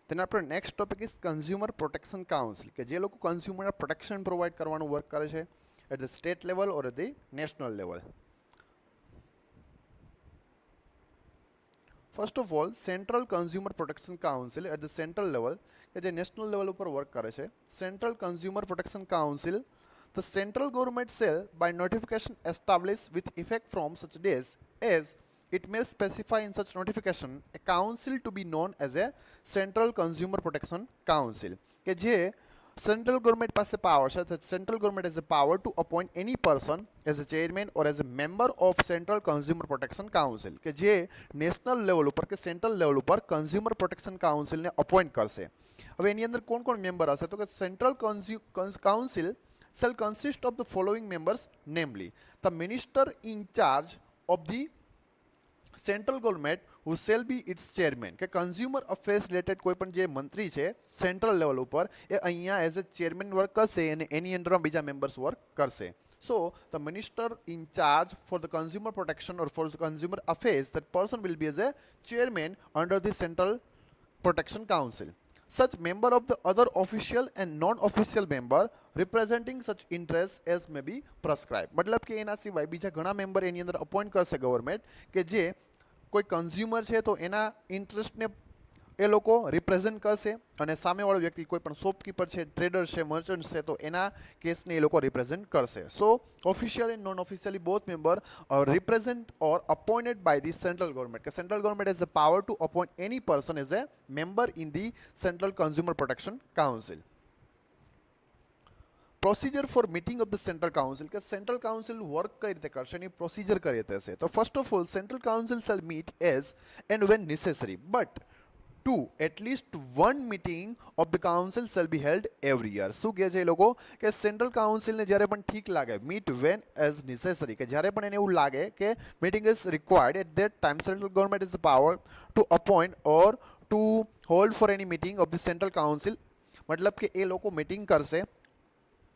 તેના આપણે next topic is consumer protection council કે જે લોકો કન્ઝ્યુમરને પ્રોટેક્શન પ્રોવાઈડ કરવાનું વર્ક કરે છે at the state level or at the national level. First of all central consumer protection council at the central level કે જે નેશનલ લેવલ ઉપર વર્ક કરે છે. Central consumer protection council the central government shall by notification establish with effect from such days as it may specify in such notification a council to be known as a central consumer protection council કે જે central government પાસે power છે. Central government has the power to appoint any person as a chairman or as a member of central consumer protection council કે જે national level ઉપર કે central level ઉપર consumer protection કાઉન્સિલને appoint કરશે. હવે એની અંદર કોણ કોણ મેમ્બર હશે તો કે central council shall consist of the following members, namely the minister in charge of the central government who shall be its chairman કે કન્ઝ્યુમર અફેર્સ રિલેટેડ કોઈ પણ જે મંત્રી છે સેન્ટ્રલ લેવલ ઉપર એ અહીંયા એઝ અ ચેરમેન વર્ક કરશે અને એની અંડરમાં બીજા મેમ્બર્સ વર્ક કરશે. So the minister in charge for the consumer protection or for the consumer affairs, that person will be as a chairman under the central protection council. Such member of the other official and non-official member representing such interests as may be prescribed. मतलब કે એના સિવાય બીજા ઘણા member એની અંદર appoint કરશે government કે જે કોઈ કન્ઝ્યુમર છે તો એના ઇન્ટરેસ્ટને એ લોકો રિપ્રેઝેન્ટ કરશે અને સામેવાળો વ્યક્તિ કોઈ પણ શોપકીપર છે, ટ્રેડર છે, મર્ચન્ટ છે તો એના કેસને એ લોકો રિપ્રેઝેન્ટ કરશે. So official and non officially both member represent or appointed by the central government કે central government has the power to appoint any person as a member in the central consumer protection council. Procedure for meeting of the central council કે central council work કઈ રીતે કરશે એની procedure કઈ રીતે હશે. તો first of all central council shall meet as and when necessary but two at least one meeting of the council shall be held every year. શું કહે છે એ લોકો કે સેન્ટ્રલ કાઉન્સિલને જ્યારે પણ ઠીક લાગે મીટ વેન એઝ નેસેસરી કે જ્યારે પણ એને એવું લાગે કે meeting is required at that time central government is power to appoint or to hold for any meeting of the central council. મતલબ કે એ લોકો મીટિંગ કરશે.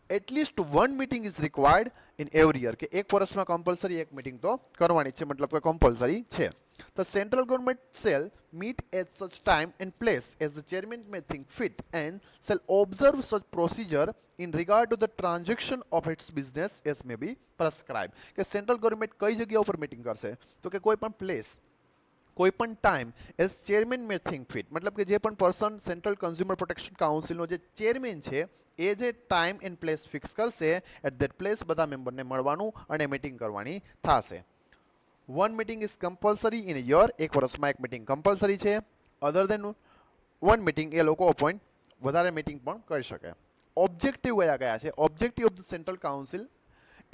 At least one meeting is required in every year કે એક વર્ષમાં compulsory એક meeting તો કરવાની છે, મતલબ કે કમ્પલસરી છે. The central government shall meet at such time and place as the chairman may think fit and shall observe such procedure in regard to the transaction of its business as may be prescribed. કે central government કઈ જગ્યા ઉપર meeting કરશે તો કે કોઈ પણ place કોઈ પણ ટાઈમ એઝ ચેરમેન મે થિંક ફિટ મતલબ કે જે પણ પર્સન સેન્ટ્રલ કન્ઝ્યુમર પ્રોટેક્શન કાઉન્સિલનો જે ચેરમેન છે એ જે ટાઈમ એન્ડ પ્લેસ ફિક્સ કરશે એટ ધેટ પ્લેસ બધા મેમ્બરને મળવાનું અને મિટિંગ કરવાની થશે. One meeting is compulsory in a year એક વર્ષમાં એક મિટિંગ કમ્પલસરી છે. અધર દેન વન મિટિંગ એ લોકો અપોઇન્ટ વધારે મિટિંગ પણ કરી શકે. ઓબ્જેક્ટિવ કયા કયા છે? Objective of the central council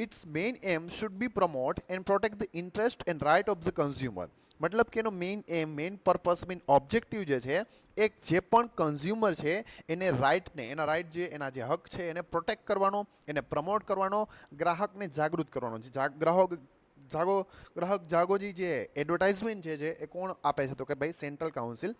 it's main aim should be promote and protect the interest and right of the consumer. મતલબ કે એનો main aim main purpose main objective જે છે એક જે પણ કન્ઝ્યુમર છે એને રાઇટને એના રાઇટ જે એના જે હક છે એને પ્રોટેક્ટ કરવાનો, એને પ્રમોટ કરવાનો, ગ્રાહકને જાગૃત કરવાનો. ગ્રાહક જાગોજી જે એડવર્ટાઇઝમેન્ટ છે એ કોણ આપે છે તો કે ભાઈ સેન્ટ્રલ કાઉન્સિલ.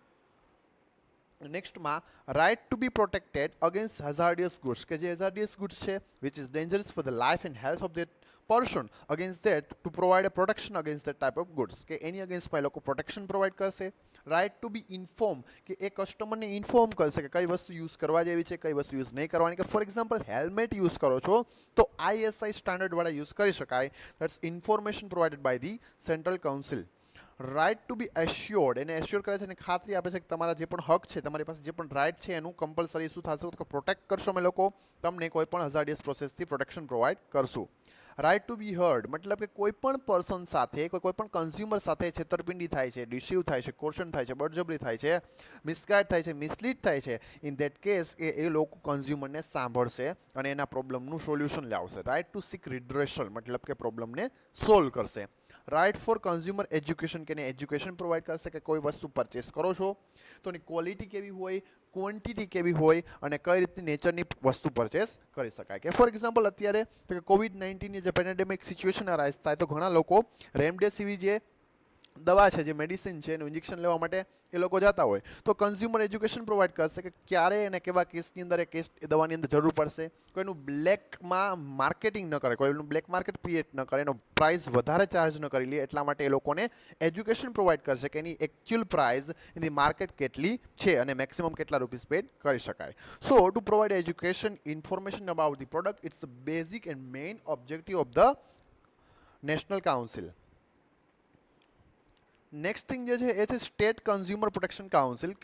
નેક્સ્ટમાં right to be protected against hazardous goods કે જે હઝાર્ડિયસ ગુડ્સ છે which is dangerous for the life and health of that person against that to provide a protection against that type of goods કે એની અગેન્સ્ટમાં એ લોકો protection provide કરશે. Right to be inform કે એ કસ્ટમરને ઇન્ફોર્મ કરશે કે કઈ વસ્તુ યુઝ કરવા જેવી છે, કઈ વસ્તુ યુઝ નહીં કરવાની. કે ફોર એક્ઝામ્પલ હેલ્મેટ યુઝ કરો છો તો ISI સ્ટાન્ડર્ડવાળા યુઝ કરી શકાય. That's information provided by the central council. Right to be assured એને એશ્યોર કરે છે અને ખાતરી આપે છે કે તમારા જે પણ હક છે, તમારી પાસે જે પણ રાઇટ છે એનું કમ્પલસરી શું થશે તો પ્રોટેક્ટ કરશો અમે લોકો, તમને કોઈ પણ હઝાર્ડિયસ પ્રોસેસથી પ્રોટેક્શન પ્રોવાઈડ કરશું. રાઇટ ટુ બી હર્ડ મતલબ કે કોઈ પણ પર્સન સાથે કોઈ પણ કન્ઝ્યુમર સાથે છેતરપિંડી થાય છે, ડિસીવ થાય છે, કોર્શન થાય છે, બળજબરી થાય છે, મિસગાઈડ થાય છે, મિસલીડ થાય છે, ઇન ધેટ કેસ એ લોકો કન્ઝ્યુમરને સાંભળશે અને એના પ્રોબ્લમનું સોલ્યુશન લાવશે. રાઇટ ટુ સીક રિડ્રેશલ મતલબ કે પ્રોબ્લમને સોલ્વ કરશે. રાઇટ ફોર કન્ઝ્યુમર એજ્યુકેશન કે એને એજ્યુકેશન પ્રોવાઈડ કરશે કે કોઈ વસ્તુ પરચેસ કરો છો તો એની ક્વોલિટી કેવી હોય, ક્વોન્ટિટી કેવી હોય અને કઈ રીતની નેચરની વસ્તુ પરચેસ કરી શકાય. કે ફોર એક્ઝામ્પલ અત્યારે કોવિડ-19ની જે પેન્ડેમિક સિચ્યુએશન અરાઇઝ થાય તો ઘણા લોકો રેમડેસિવિર જે દવા છે જે મેડિસિન છે એનું ઇન્જેક્શન લેવા માટે એ લોકો જતા હોય તો કન્ઝ્યુમર એજ્યુકેશન પ્રોવાઈડ કરશે કે ક્યારે અને કેવા કેસની અંદર એ દવાની અંદર જરૂર પડશે, કોઈનું બ્લેકમાં માર્કેટિંગ ન કરે, કોઈનું બ્લેક માર્કેટ ક્રિએટ ન કરે, એનો પ્રાઇસ વધારે ચાર્જ ન કરી લે, એટલા માટે એ લોકોને એજ્યુકેશન પ્રોવાઈડ કરશે કે એની એકચ્યુઅલ પ્રાઇસ એની માર્કેટ કેટલી છે અને મેક્સિમમ કેટલા રૂપીસ પેડ કરી શકાય. So to provide education information about the product, it's the basic and main objective of the national council. Next thing જે છે એ છે state consumer protection council.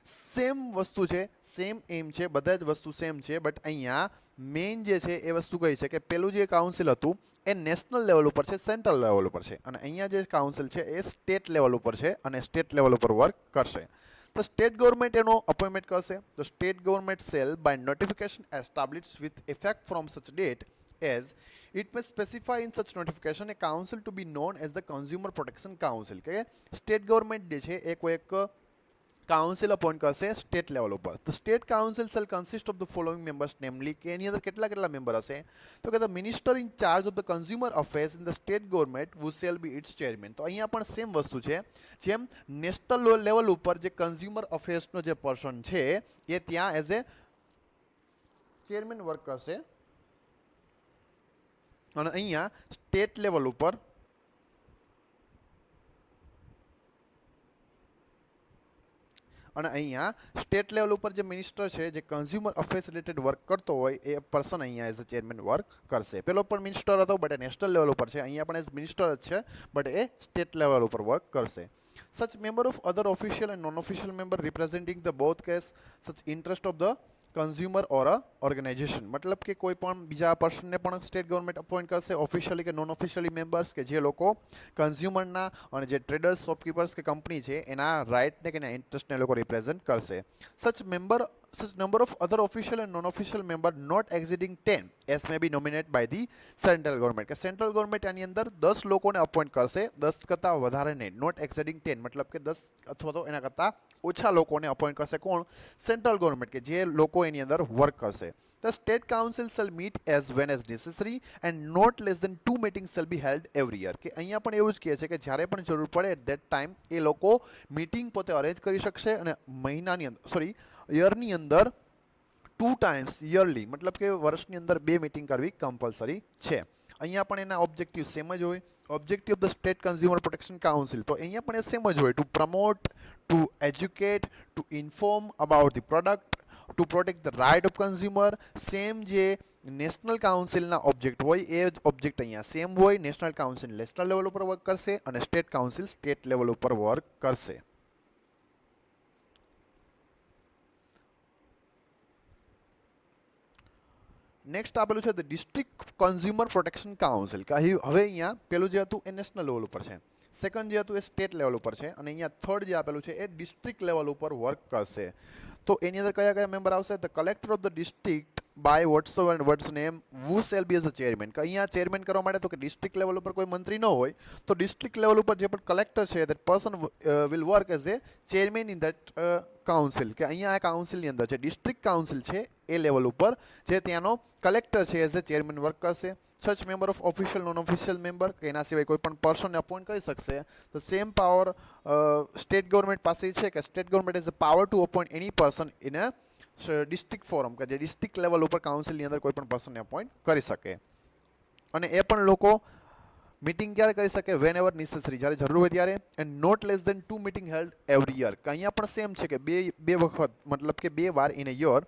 Same વસ્તુ છે, સેમ એમ છે, બધા જ વસ્તુ સેમ છે, બટ અહીંયા મેઇન જે છે એ વસ્તુ કઈ છે કે પેલું જે કાઉન્સિલ હતું એ નેશનલ લેવલ ઉપર છે, સેન્ટ્રલ લેવલ ઉપર છે, અને અહીંયા જે કાઉન્સિલ છે એ સ્ટેટ લેવલ ઉપર છે અને સ્ટેટ લેવલ ઉપર વર્ક કરશે. તો સ્ટેટ ગવર્મેન્ટ એનો અપોઇન્ટમેન્ટ કરશે. તો state government shall by notification established with effect from such date as it may specify in such notification a council to be known as the Consumer Protection Council. કે state government જે છે એ કોઈ એક council appoint કરશે state level ઉપર. તો state council shall consist of the following members, namely કે એની અંદર કેટલા મેમ્બર હશે તો કે the minister in charge of the consumer affairs in the state government who shall be its chairman. તો અહીંયા પણ સેમ વસ્તુ છે, જેમ નેશનલ લેવલ ઉપર જે કન્ઝ્યુમર અફેર્સનો જે પર્સન છે એ ત્યાં એઝ એ ચેરમેન વર્ક કરશે, અને અહીંયા સ્ટેટ લેવલ ઉપર જે મિનિસ્ટર છે જે કન્ઝ્યુમર અફેર્સ રિલેટેડ વર્ક કરતો હોય એ પર્સન અહીંયા એઝ અ ચેરમેન વર્ક કરશે. પેલો પણ મિનિસ્ટર હતો બટ એ નેશનલ લેવલ ઉપર છે, અહીંયા પણ એઝ મિનિસ્ટર જ છે બટ એ સ્ટેટ લેવલ ઉપર વર્ક કરશે. Such member of other official and non official member representing the both case such interest of the consumer or a organisation. મતલબ કે કોઈ પણ બીજા પર્સનને પણ સ્ટેટ ગવર્મેન્ટ અપોઇન્ટ કરશે, ઓફિશિયલી કે નોન ઓફિશિયલી મેમ્બર્સ કે જે લોકો કન્ઝ્યુમરના અને જે ટ્રેડર્સ, શોપકીપર્સ કે કંપની છે એના રાઇટને કે એના ઇન્ટરેસ્ટને લોકો રિપ્રેઝેન્ટ કરશે. such number of other official and non-official member not exceeding 10 as may be nominated by the central government. કે સેન્ટ્રલ ગવર્મેન્ટ આની અંદર 10 લોકોને અપોઇન્ટ કરશે, 10 કરતાં વધારે નહીં, નોટ એક્સેડિંગ 10 મતલબ કે 10 અથવા તો એના કરતાં ઓછા લોકોને અપોઇન્ટ કરશે. કોણ? સેન્ટ્રલ ગવર્મેન્ટ, કે જે લોકો એની અંદર વર્ક કરશે. The state council shall meet as when as necessary and not less than 2 meetings shall be held every year. કે અહીંયા પણ એવું જ કહે છે કે જ્યારે પણ જરૂર પડે એટ ધેટ ટાઈમ એ લોકો મીટિંગ પોતે અરેન્જ કરી શકશે, અને યરની અંદર 2 times યરલી, મતલબ કે વર્ષની અંદર 2 મીટિંગ કરવી કમ્પલસરી છે. અહીંયા પણ એના ઓબ્જેક્ટિવ સેમ જ હોય. Objective of the state consumer protection council, તો અહીંયા પણ એ સેમ જ હોય, to promote, to educate, to inform about the product, to protect the right of consumer. Same જે નેશનલ કાઉન્સિલના ઓબ્જેક્ટ હોય એ જ ઓબ્જેક્ટ અહીંયા સેમ હોય. નેશનલ કાઉન્સિલ નેશનલ લેવલ ઉપર વર્ક કરશે અને સ્ટેટ કાઉન્સિલ સ્ટેટ લેવલ ઉપર વર્ક કરશે. નેક્સ્ટ આપેલું છે the district consumer protection council. કે હવે અહીંયા પેલું જે હતું એ નેશનલ લેવલ ઉપર છે, સેકન્ડ જે હતું એ સ્ટેટ લેવલ ઉપર છે, અને અહીંયા થર્ડ જે આપેલું છે એ ડિસ્ટ્રિક્ટ લેવલ ઉપર વર્ક કરશે. તો એની અંદર કયા મેમ્બર આવશે? The collector of the district by whatsoever and words name who shall be as a chairman. કે અહીંયા ચેરમેન કરવા માટે તો કે ડિસ્ટ્રિક્ટ લેવલ ઉપર કોઈ મંત્રી ન હોય, તો ડિસ્ટ્રિક્ટ લેવલ ઉપર જે પણ કલેક્ટર છે that person will work as a chairman in that council. કે અહીંયા આ કાઉન્સિલની અંદર જે ડિસ્ટ્રિક્ટ કાઉન્સિલ છે એ લેવલ ઉપર જે ત્યાંનો કલેક્ટર છે એઝ એ ચેરમેન વર્ક કરશે. Such member of official non official member, કે એના સિવાય કોઈ પણ પર્સનને અપોઇન્ટ કરી શકશે. The same power state government પાસે છે, કે state government is a power to appoint any person in a district forum, કે જે ડિસ્ટ્રિક્ટ લેવલ ઉપર કાઉન્સિલની અંદર કોઈ પણ પર્સનને અપોઇન્ટ કરી શકે. અને એ પણ લોકો મીટિંગ ક્યારે કરી શકે? વેન એવર નેસેસરી, જ્યારે જરૂર હોય ત્યારે. And not less than 2 meeting held every year. કે અહીંયા પણ સેમ છે કે બે વખત, મતલબ કે 2 વાર in a year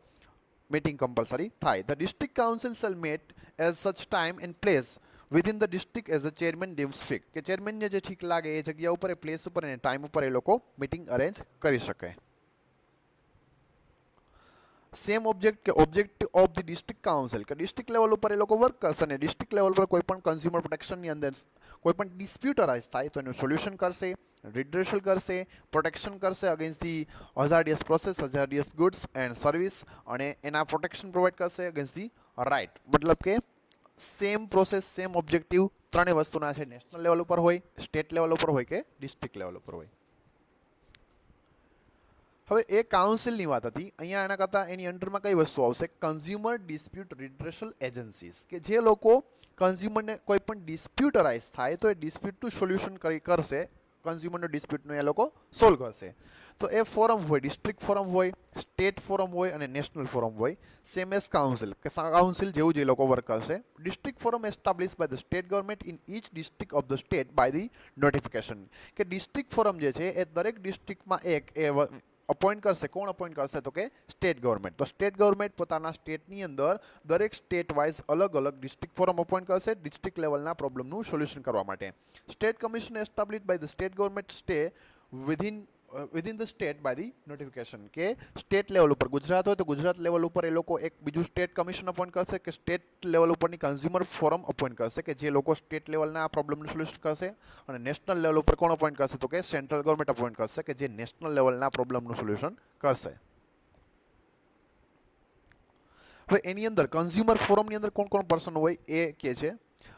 meeting compulsory થાય. The district council shall met as such time and place within the district as a chairman deems fix. કે ચેરમેનને જે ઠીક લાગે એ જગ્યા ઉપર, એ પ્લેસ ઉપર અને ટાઈમ ઉપર એ લોકો મીટિંગ અરેન્જ કરી શકે. સેમ ઓબ્જેક્ટ કે objective of the district council, કે ડિસ્ટ્રિક્ટ લેવલ ઉપર એ લોકો વર્ક કરશે અને ડિસ્ટ્રિક્ટ લેવલ પર કોઈ પણ કન્ઝ્યુમર પ્રોટેક્શનની અંદર કોઈ પણ ડિસ્પ્યુટ અરાઇઝ થાય તો એનું સોલ્યુશન કરશે, રિડ્રેશલ કરશે, પ્રોટેક્શન કરશે against the hazardous process, hazardous goods and service, અને એના પ્રોટેક્શન પ્રોવાઈડ કરશે અગેન્સ્ટ ધી રાઇટ. મતલબ કે સેમ પ્રોસેસ, સેમ ઓબ્જેક્ટિવ ત્રણેય વસ્તુના છે. નેશનલ લેવલ ઉપર હોય, સ્ટેટ લેવલ ઉપર હોય કે ડિસ્ટ્રિક્ટ લેવલ ઉપર હોય. હવે એ કાઉન્સિલની વાત હતી. અહીંયા એના કરતાં એની અંડરમાં કઈ વસ્તુ આવશે? કન્ઝ્યુમર ડિસ્પ્યુટ રિડ્રેશલ એજન્સીસ, કે જે લોકો કન્ઝ્યુમરને કોઈ પણ ડિસ્પ્યુટ અરાઇઝ થાય તો એ ડિસ્પ્યુટનું સોલ્યુશન કરશે કન્ઝ્યુમરનો ડિસ્પ્યુટનો એ લોકો સોલ્વ કરશે. તો એ ફોરમ હોય, ડિસ્ટ્રિક્ટ ફોરમ હોય, સ્ટેટ ફોરમ હોય અને નેશનલ ફોરમ હોય. સેમ એઝ કાઉન્સિલ, કે કાઉન્સિલ જેવું જ એ લોકો વર્ક કરશે. District forum establish by the state government in each district of the state by the notification. કે ડિસ્ટ્રિક્ટ ફોરમ જે છે એ દરેક ડિસ્ટ્રિક્ટમાં એક અપોઇન્ટ કરશે. કોણ અપોઇન્ટ કરશે? તો કે સ્ટેટ ગવર્મેન્ટ. તો સ્ટેટ ગવર્મેન્ટ પોતાના સ્ટેટની અંદર દરેક સ્ટેટ વાઇઝ અલગ અલગ ડિસ્ટ્રિક્ટ ફોરમ અપોઇન્ટ કરશે ડિસ્ટ્રિક્ટ લેવલના પ્રોબ્લેમનું સોલ્યુશન કરવા માટે. State commission established by the state government stay within the state by the notification. કે સ્ટેટ લેવલ ઉપર ગુજરાત હોય તો ગુજરાત લેવલ ઉપર એ લોકો એક બીજું સ્ટેટ કમિશન અપોઇન્ટ કરશે, કે સ્ટેટ લેવલ ઉપરની કન્ઝ્યુમર ફોરમ અપોઇન્ટ કરશે કે જે લોકો સ્ટેટ લેવલના આ પ્રોબ્લેમનું સોલ્યુશન કરશે. અને નેશનલ લેવલ ઉપર કોણ અપોઇન્ટ કરશે? તો કે સેન્ટ્રલ ગવર્મેન્ટ અપોઇન્ટ કરશે કે જે નેશનલ લેવલના પ્રોબ્લેમનું સોલ્યુશન કરશે. હવે એની અંદર કન્ઝ્યુમર ફોરમની અંદર કોણ કોણ પર્સન હોય એ કહે છે.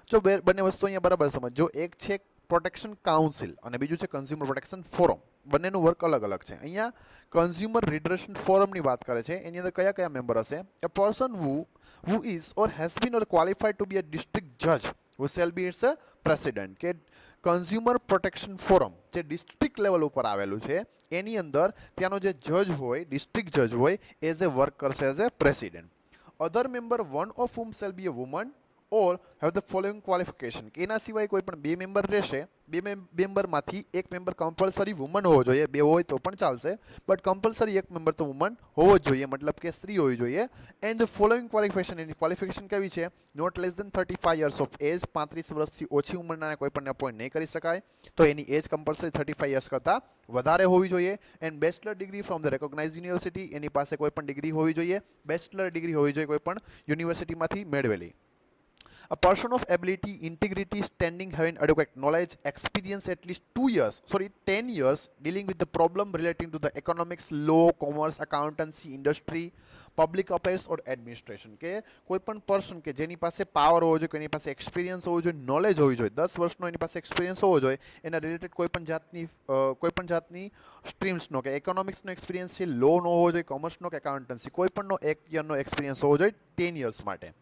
જો બંને વસ્તુ અહીંયા બરાબર સમજો. એક છે પ્રોટેક્શન કાઉન્સિલ અને બીજું છે કન્ઝ્યુમર પ્રોટેક્શન ફોરમ. બંનેનું વર્ક અલગ અલગ છે. અહીંયા કન્ઝ્યુમર રિડરેશન ફોરમની વાત કરે છે. એની અંદર કયા કયા મેમ્બર હશે? એ person who is or has been or qualified to be a district judge who shall be its a president. કે કન્ઝ્યુમર પ્રોટેક્શન ફોરમ જે ડિસ્ટ્રિક્ટ લેવલ ઉપર આવેલું છે એની અંદર ત્યાંનો જે જજ હોય, ડિસ્ટ્રિક્ટ જજ હોય, એઝ એ વર્ક કરશે as a president. Other member one of whom shall be a woman or have the following qualification. કે એના સિવાય કોઈ પણ બે મેમ્બર રહેશે. બે મેમ્બરમાંથી એક મેમ્બર કમ્પલસરી વુમન હોવો જોઈએ. બે હોય તો પણ ચાલશે, બટ કમ્પલસરી એક મેમ્બર તો વુમન હોવો જ જોઈએ, મતલબ કે સ્ત્રી હોવી જોઈએ. એન્ડ ધ ફોલોઈંગ ક્વોલિફિકેશન, એની ક્વોલિફિકેશન કેવી છે? Not less than 35 years of age. 35 વર્ષથી ઓછી ઉંમરના કોઈ પણ અપોઇન્ટ નહીં કરી શકાય. તો એની એજ કમ્પલસરી 35 યર્સ કરતાં વધારે હોવી જોઈએ. And bachelor degree from the recognise university. એની પાસે કોઈ પણ ડિગ્રી હોવી જોઈએ. બેચલર ડિગ્રી હોવી જોઈએ કોઈ પણ યુનિવર્સિટીમાંથી મેળવેલી. A person of ability, integrity, standing, having adequate knowledge, experience at least 10 years dealing with the problem relating to the economics, law, commerce, accountancy, industry, public affairs or administration. કે કોઈ પણ person કે જેની પાસે પાવર હોવો જોઈએ, કોઈની પાસે એક્સપિરિયન્સ હોવો જોઈએ, નોલેજ હોવી જોઈએ, 10 વર્ષનો એની પાસે એક્સપિરિયન્સ હોવો જોઈએ, એના રિલેટેડ કોઈ પણ જાતની સ્ટ્રીમ્સનો કે ઇકોનોમિક્સનો એક્સપિરિયન્સ છે, લોનો હોવો જોઈએ, કોમર્સનો કે એકાઉન્ટન્સી, કોઈ પણનો 1 યરનો એક્સપિરિયન્સ હોવો જોઈએ 10 યર્સ માટે.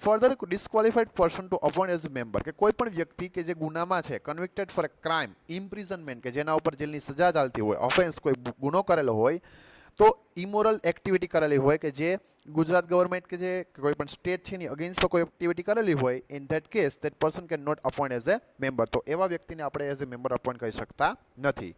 Further disqualified person to appoint as member. કે કોઈ પણ વ્યક્તિ કે જે ગુનામાં છે, convicted for a crime, imprisonment, કે જેના ઉપર જેલની સજા ચાલતી હોય, ઓફેન્સ કોઈ ગુનો કરેલો હોય, તો ઇમોરલ એક્ટિવિટી કરેલી હોય, કે જે ગુજરાત ગવર્મેન્ટ કે જે કોઈ પણ સ્ટેટ છે એની અગેન્સ્ટમાં કોઈ એક્ટિવિટી કરેલી હોય, in that case that person can not appoint as a member. તો એવા વ્યક્તિને આપણે એઝ એ મેમ્બર અપોઇન્ટ કરી શકતા નથી.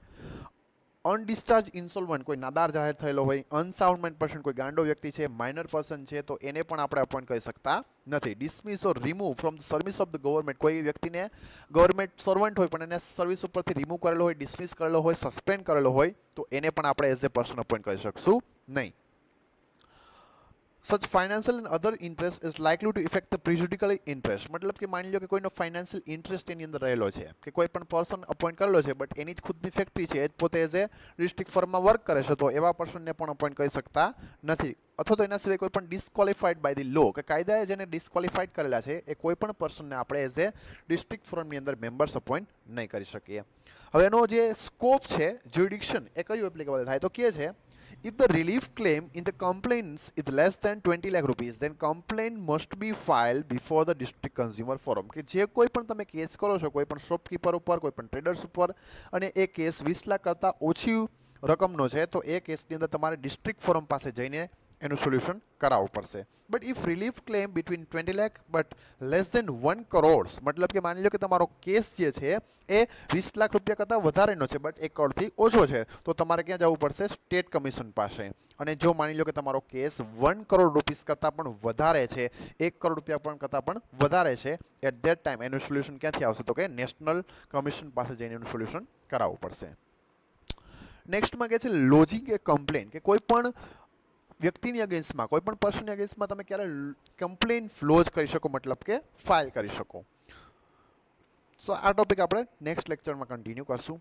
અનડિસ્ચાર્જ ઇન્સોલ્વન્ટ, કોઈ નાદાર જાહેર થયેલો હોય, અનસાઉન્ડ પર્સન, કોઈ ગાંડો વ્યક્તિ છે, માઇનર પર્સન છે, તો એને પણ આપણે અપોઇન્ટ કરી શકતા નથી. Dismiss or remove from the service of the government, કોઈ વ્યક્તિને ગવર્મેન્ટ સર્વન્ટ હોય પણ એને સર્વિસ ઉપરથી રિમૂવ કરેલો હોય, ડિસમિસ કરેલો હોય, સસ્પેન્ડ કરેલો હોય, તો એને પણ આપણે એઝ એ પર્સન અપોઇન્ટ કરી શકશું નહીં. Such financial and other interest is likely to affect the prejudicial interest. મતલબ કે માની લો કે કોઈનો ફાઇનાન્શિયલ ઇન્ટરેસ્ટ એની અંદર રહેલો છે, કે કોઈ પણ પર્સન અપોઇન્ટ કરેલો છે, બટ એની જ ખુદની ફેક્ટરી છે, એ જ પોતે એઝ એ ડિસ્ટ્રિક્ટ ફર્મમાં વર્ક કરે છે, તો એવા પર્સનને પણ અપોઇન્ટ કરી શકતા નથી. અથવા તો એના સિવાય કોઈ પણ ડિસ્ક્વોલિફાઈડ બાય ધી લો, કે કાયદાએ જેને ડિસ્ક્વોલિફાઈડ કરેલા છે એ કોઈ પણ પર્સનને આપણે એઝ એ ડિસ્ટ્રિક્ટ ફોરમની અંદર મેમ્બર્સ અપોઇન્ટ નહીં કરી શકીએ. હવે એનો જે સ્કોપ છે, જ્યુરિડિક્શન, એ કયું એપ્લિકેબલ થાય? તો કે છે if the relief claim in the complaints is less than 20 lakh rupees, then complaint must be filed before the district consumer forum. કે જે કોઈ પણ તમે કેસ કરો છો કોઈ પણ શોપકીપર ઉપર, કોઈ પણ ટ્રેડર્સ ઉપર, અને એ કેસ 20 લાખ કરતાં ઓછી રકમનો છે, તો એ કેસની અંદર તમારે ડિસ્ટ્રિક્ટ ફોરમ પાસે જઈને એનું સોલ્યુશન કરાવવું પડશે. But if relief claim between 20 lakh but less than 1 crore, મતલબ કે માની લો કે તમારો કેસ જે છે એ 20 લાખ રૂપિયા કરતાં વધારેનો છે, બટ 1 કરોડથી ઓછો છે, તો તમારે ક્યાં જવું પડશે? સ્ટેટ કમિશન પાસે. અને જો માની લો કે તમારો કેસ 1 કરોડ રૂપીસ કરતાં પણ વધારે છે, 1 કરોડ રૂપિયા પણ કરતાં પણ વધારે છે, એટ ધેટ ટાઈમ એનું સોલ્યુશન ક્યાંથી આવશે? તો કે નેશનલ કમિશન પાસે જઈને એનું સોલ્યુશન કરાવવું પડશે. નેક્સ્ટમાં કહે છે લોજિંગ એ કમ્પ્લેન, કે કોઈ પણ વ્યક્તિની અગેન્સ્ટમાં, કોઈ પણ પર્સનની અગેન્સ્ટમાં તમે ક્યારે કમ્પ્લેન લોજ કરી શકો, મતલબ કે ફાઇલ કરી શકો. સો આ ટોપિક આપણે નેક્સ્ટ લેક્ચરમાં કન્ટિન્યુ કરશું.